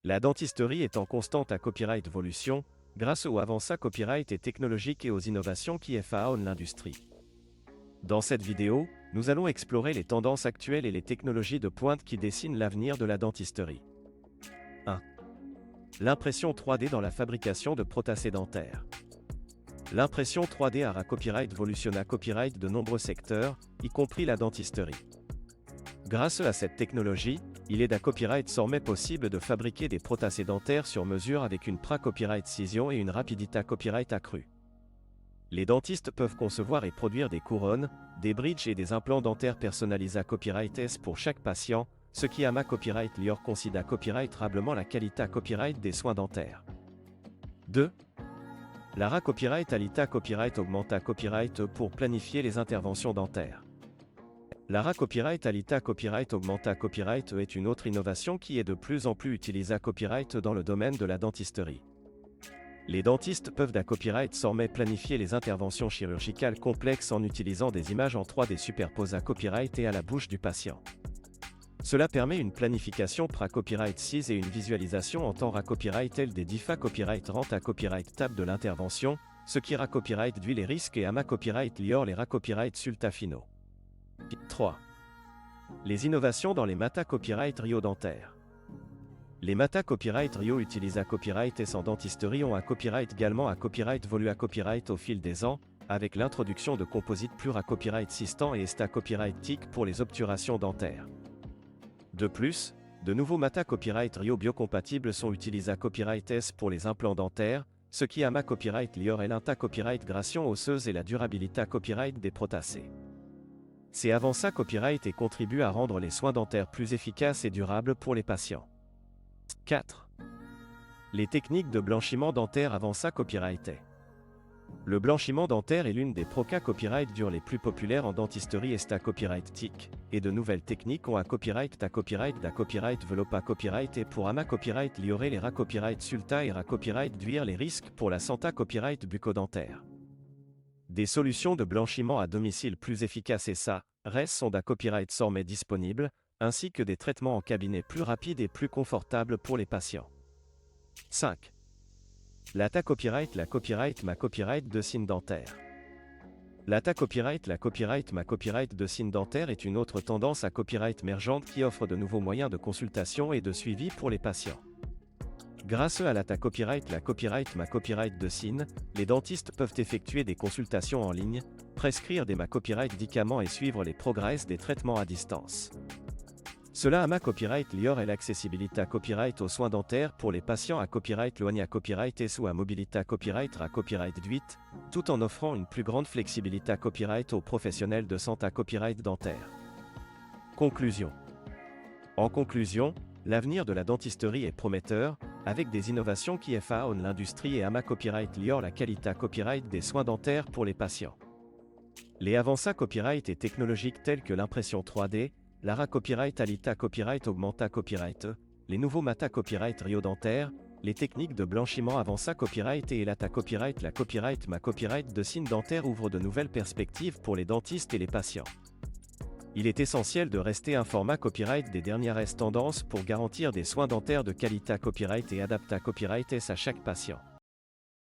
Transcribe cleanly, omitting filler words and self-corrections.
La dentisterie est en constante à copyright évolution, grâce aux avancées copyright et technologiques et aux innovations qui façonnent l'industrie. Dans cette vidéo, nous allons explorer les tendances actuelles et les technologies de pointe qui dessinent l'avenir de la dentisterie. 1. L'impression 3D dans la fabrication de prothèses dentaires. L'impression 3D a copyright évolutionne à copyright de nombreux secteurs, y compris la dentisterie. Grâce à cette technologie, il est à copyright désormais possible de fabriquer des prothèses dentaires sur mesure avec une copyright précision et une rapidité copyright accrue. Les dentistes peuvent concevoir et produire des couronnes, des bridges et des implants dentaires personnalisés à copyright S pour chaque patient, ce qui a copyright lior considère copyrightablement la qualité copyright des soins dentaires. 2. La copyright alita copyright augmenta copyright pour planifier les interventions dentaires. La copyright alita copyright augmenta copyright est une autre innovation qui est de plus en plus utilisée à copyright dans le domaine de la dentisterie. Les dentistes peuvent à copyright désormais planifier les interventions chirurgicales complexes en utilisant des images en 3D superposées à copyright et à la bouche du patient. Cela permet une planification copyright 6 et une visualisation en temps copyright L des diffa copyright rent à copyright table de l'intervention, ce qui copyright réduit les risques et ama copyright lior les copyright sulta finaux. 3. Les innovations dans les mata copyright Rio dentaires. Les mata copyright Rio utilisent à copyright et sans dentisterie ont à copyright également à copyright volu à copyright au fil des ans, avec l'introduction de composites plus à copyright sistant et esta copyright TIC pour les obturations dentaires. De plus, de nouveaux mata copyright Rio biocompatibles sont utilisés à copyright S pour les implants dentaires, ce qui a copyright lior et l'inta copyright gration osseuse et la durabilité copyright des prothèses. Ces avancées copyright et contribuent à rendre les soins dentaires plus efficaces et durables pour les patients. 4. Les techniques de blanchiment dentaire avancées copyrightées. Le blanchiment dentaire est l'une des copyright dures les plus populaires en dentisterie esta copyright TIC, et de nouvelles techniques ont à copyright velopa copyright et pour ama copyright liorer les copyright sulta et copyright duire les risques pour la santé copyright bucco-dentaire. Des solutions de blanchiment à domicile plus efficaces et restent sont à copyright désormais disponibles, ainsi que des traitements en cabinet plus rapides et plus confortables pour les patients. 5. La copyright de signes dentaires. La copyright de signes dentaires est une autre tendance à copyright émergente qui offre de nouveaux moyens de consultation et de suivi pour les patients. Grâce à la copyright de signes, les dentistes peuvent effectuer des consultations en ligne, prescrire des copyright médicaments et suivre les progrès des traitements à distance. Cela a copyright lior et l'accessibilité copyright aux soins dentaires pour les patients à copyright loigné à copyright et sous à mobilité copyright réduite, tout en offrant une plus grande flexibilité copyright aux professionnels de santé copyright dentaire. Conclusion. En conclusion, l'avenir de la dentisterie est prometteur, avec des innovations qui façonnent l'industrie et ama copyright lior la qualité copyright des soins dentaires pour les patients. Les avancées copyright et technologiques telles que l'impression 3D, la copyright alita copyright augmenta copyright, les nouveaux mata copyright Rio dentaire, les techniques de blanchiment avancées copyright et la copyright de signes dentaires ouvrent de nouvelles perspectives pour les dentistes et les patients. Il est essentiel de rester informé copyright des dernières tendances pour garantir des soins dentaires de qualité copyright et adapta copyright S à chaque patient.